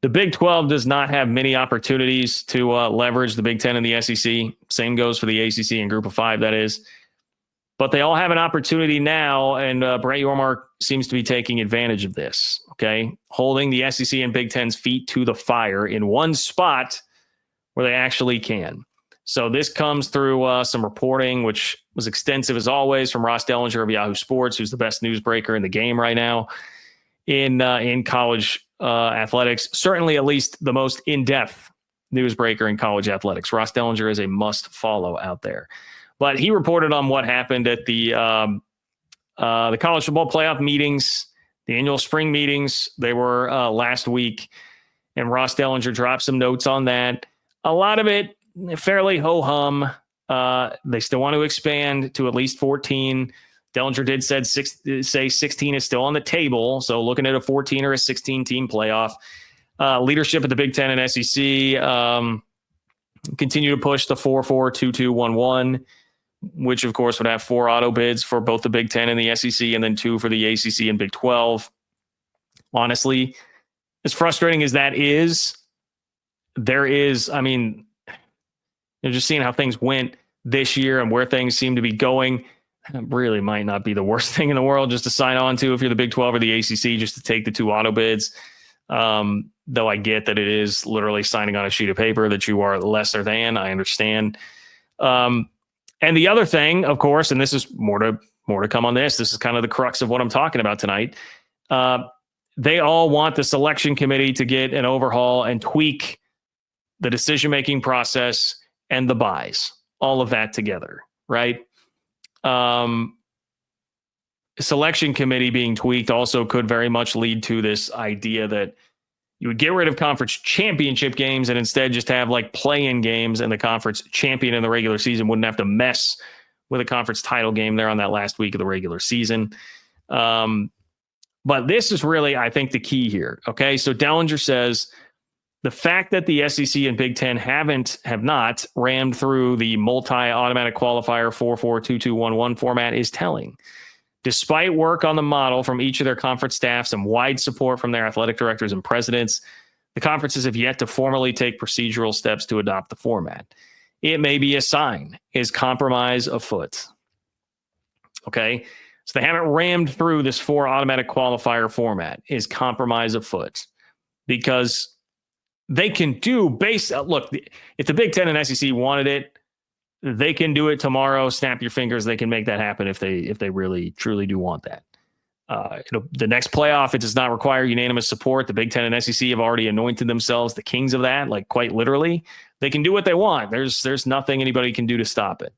The Big 12 does not have many opportunities to leverage the Big 10 and the SEC. Same goes for the ACC and Group of Five, that is. But they all have an opportunity now, and Brett Yormark seems to be taking advantage of this, okay? Holding the SEC and Big Ten's feet to the fire in one spot where they actually can. So this comes through some reporting, which was extensive as always, from Ross Dellinger of Yahoo Sports, who's the best newsbreaker in the game right now in college athletics. Certainly at least the most in-depth newsbreaker in college athletics. Ross Dellinger is a must follow out there. But he reported on what happened at the college football playoff meetings, the annual spring meetings. They were last week, and Ross Dellinger dropped some notes on that. A lot of it fairly ho-hum. They still want to expand to at least 14. Dellinger did say 16 is still on the table, so looking at a 14 or a 16-team playoff. Leadership at the Big Ten and SEC continue to push the 4-4, 2-2, 1-1. Which, of course, would have 4 auto bids for both the Big Ten and the SEC, and then 2 for the ACC and Big 12. Honestly, as frustrating as that is, you're just seeing how things went this year and where things seem to be going. It really might not be the worst thing in the world just to sign on to if you're the Big 12 or the ACC, just to take the 2 auto bids. Though I get that it is literally signing on a sheet of paper that you are lesser than. I understand. And the other thing, of course, and this is more to come on this. This is kind of the crux of what I'm talking about tonight. They all want the selection committee to get an overhaul and tweak the decision-making process and the buys, all of that together, right? Selection committee being tweaked also could very much lead to this idea that you would get rid of conference championship games and instead just have like play-in games, and the conference champion in the regular season wouldn't have to mess with a conference title game there on that last week of the regular season. But this is really, I think, the key here. Okay, so Dellinger says the fact that the SEC and Big Ten have not rammed through the multi-automatic qualifier 4-4, 2-2, 1-1 format is telling. Despite work on the model from each of their conference staffs and wide support from their athletic directors and presidents, the conferences have yet to formally take procedural steps to adopt the format. It may be a sign. Is compromise afoot? Okay, so they haven't rammed through this 4 automatic qualifier format. Is compromise afoot? Because they can do look, if the Big Ten and SEC wanted it, they can do it tomorrow. Snap your fingers. They can make that happen if they really, truly do want that. The next playoff, it does not require unanimous support. The Big Ten and SEC have already anointed themselves the kings of that, like quite literally. They can do what they want. There's nothing anybody can do to stop it.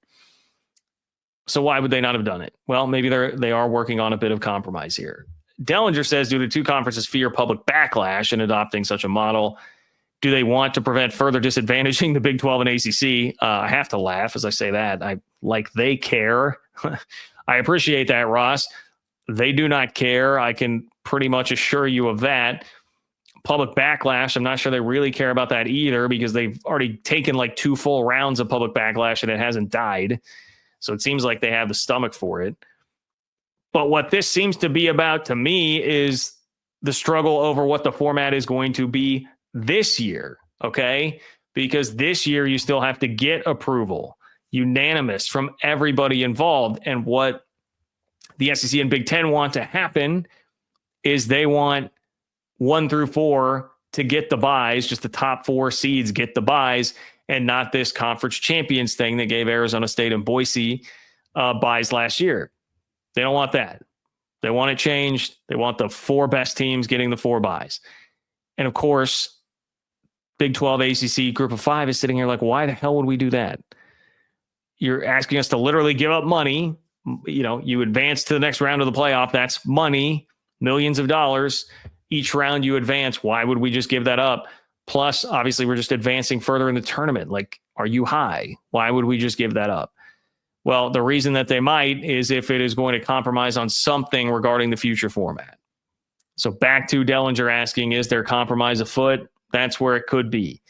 So why would they not have done it? Well, maybe they are working on a bit of compromise here. Dellinger says due to 2 conferences fear public backlash in adopting such a model, do they want to prevent further disadvantaging the Big 12 and ACC? I have to laugh as I say that. They care. I appreciate that, Ross. They do not care. I can pretty much assure you of that. Public backlash, I'm not sure they really care about that either, because they've already taken like 2 full rounds of public backlash and it hasn't died. So it seems like they have the stomach for it. But what this seems to be about to me is the struggle over what the format is going to be this year, okay? Because this year you still have to get approval, unanimous from everybody involved. And what the SEC and Big Ten want to happen is they want 1 through 4 to get the buys, just the top 4 seeds get the buys, and not this conference champions thing that gave Arizona State and Boise buys last year. They don't want that. They want it changed. They want the 4 best teams getting the 4 buys. And of course, Big 12, ACC, Group of 5 is sitting here like, why the hell would we do that? You're asking us to literally give up money. You advance to the next round of the playoff. That's money, millions of dollars. Each round you advance. Why would we just give that up? Plus, obviously, we're just advancing further in the tournament. Like, are you high? Why would we just give that up? Well, the reason that they might is if it is going to compromise on something regarding the future format. So back to Dellinger asking, is there compromise afoot? That's where it could be.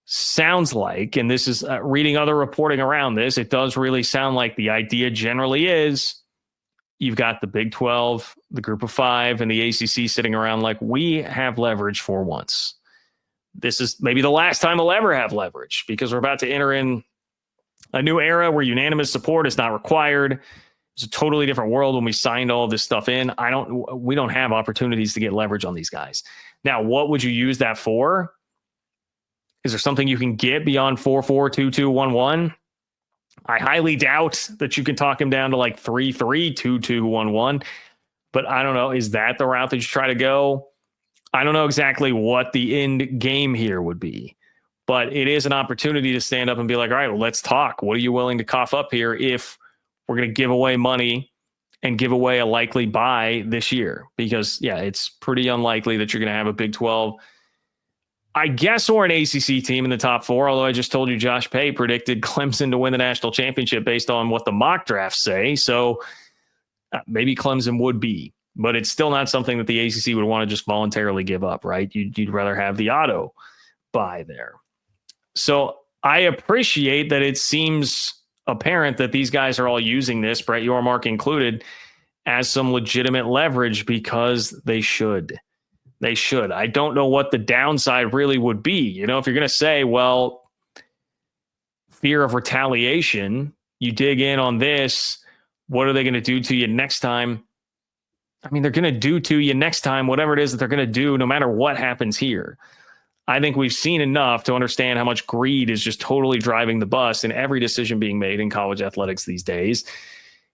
Sounds like, and this is reading other reporting around this, it does really sound like the idea generally is you've got the Big 12 the group of five and the ACC sitting around like, we have leverage for once. This is maybe the last time we'll ever have leverage, because we're about to enter in a new era where unanimous support is not required. It's a totally different world when we signed all this stuff in. We don't have opportunities to get leverage on these guys. Now, what would you use that for? Is there something you can get beyond 4-4-2-2-1-1? I highly doubt that you can talk him down to like 3-3-2-2-1-1. But I don't know. Is that the route that you try to go? I don't know exactly what the end game here would be. But it is an opportunity to stand up and be like, all right, well, let's talk. What are you willing to cough up here if we're going to give away money and give away a likely buy this year? Because, yeah, it's pretty unlikely that you're going to have a Big 12, I guess, or an ACC team in the top four, although I just told you Josh Pay predicted Clemson to win the national championship based on what the mock drafts say. So maybe Clemson would be, but it's still not something that the ACC would want to just voluntarily give up, right? You'd rather have the auto buy there. So I appreciate that it seems apparent that these guys are all using this, Brett Yormark included, as some legitimate leverage, because they should. They should. I don't know what the downside really would be. You know, if you're going to say, well, fear of retaliation, you dig in on this, what are they going to do to you next time? I mean, they're going to do to you next time whatever it is that they're going to do, no matter what happens here. I think we've seen enough to understand how much greed is just totally driving the bus in every decision being made in college athletics these days.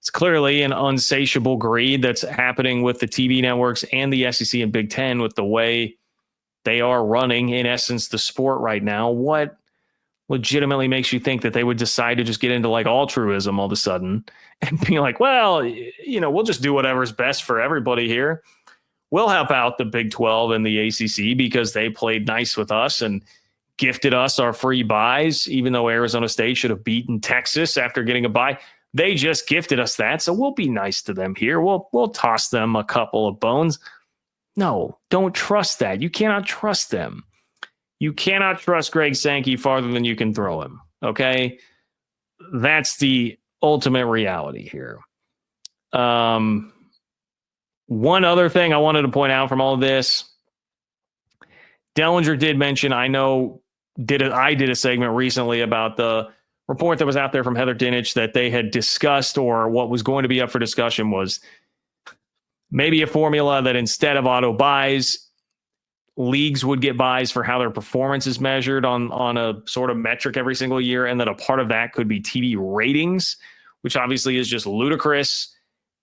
It's clearly an unsatiable greed that's happening with the TV networks and the SEC and Big Ten with the way they are running, in essence, the sport right now. What legitimately makes you think that they would decide to just get into like altruism all of a sudden and be like, well, you know, we'll just do whatever's best for everybody here. We'll help out the Big 12 and the ACC because they played nice with us and gifted us our free buys, even though Arizona State should have beaten Texas after getting a bye. They just gifted us that, so we'll be nice to them here. We'll toss them a couple of bones. No, don't trust that. You cannot trust them. You cannot trust Greg Sankey farther than you can throw him, okay? That's the ultimate reality here. One other thing I wanted to point out from all of this, Dellinger did mention, I did a segment recently about the report that was out there from Heather Dinich that they had discussed, or what was going to be up for discussion was maybe a formula that instead of auto buys, leagues would get buys for how their performance is measured on a sort of metric every single year, and that a part of that could be TV ratings, which obviously is just ludicrous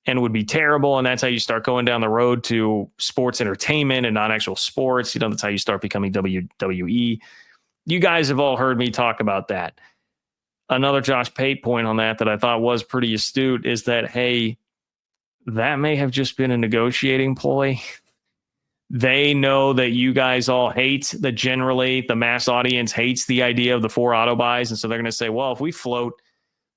and would be terrible. And that's how you start going down the road to sports entertainment and not actual sports. You know, that's how you start becoming WWE. You guys have all heard me talk about that. Another Josh Pate point on that I thought was pretty astute is that, hey, that may have just been a negotiating ploy. They know that you guys all hate that generally the mass audience hates the idea of the 4 auto buys. And so they're going to say, well, if we float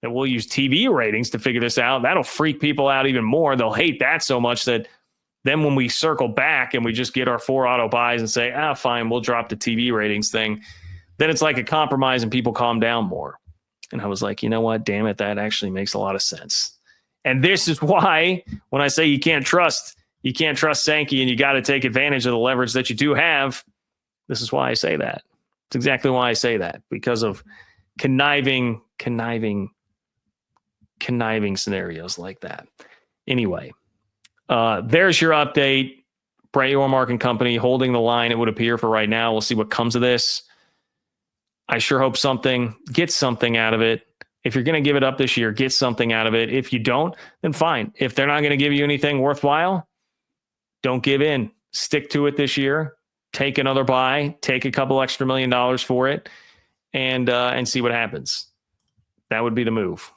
that we'll use TV ratings to figure this out, that'll freak people out even more. They'll hate that so much that then when we circle back and we just get our 4 auto buys and say, fine, we'll drop the TV ratings thing, then it's like a compromise and people calm down more. And I was like, you know what? Damn it. That actually makes a lot of sense. And this is why when I say you can't trust Sankey and you got to take advantage of the leverage that you do have, this is why I say that. It's exactly why I say that, because of conniving scenarios like that. Anyway, there's your update. Brett Yormark and company holding the line, it would appear, for right now. We'll see what comes of this. I sure hope get something out of it. If you're going to give it up this year, get something out of it. If you don't, then fine. If they're not going to give you anything worthwhile, don't give in. Stick to it this year. Take another buy. Take a couple extra $1 million for it, and see what happens. That would be the move.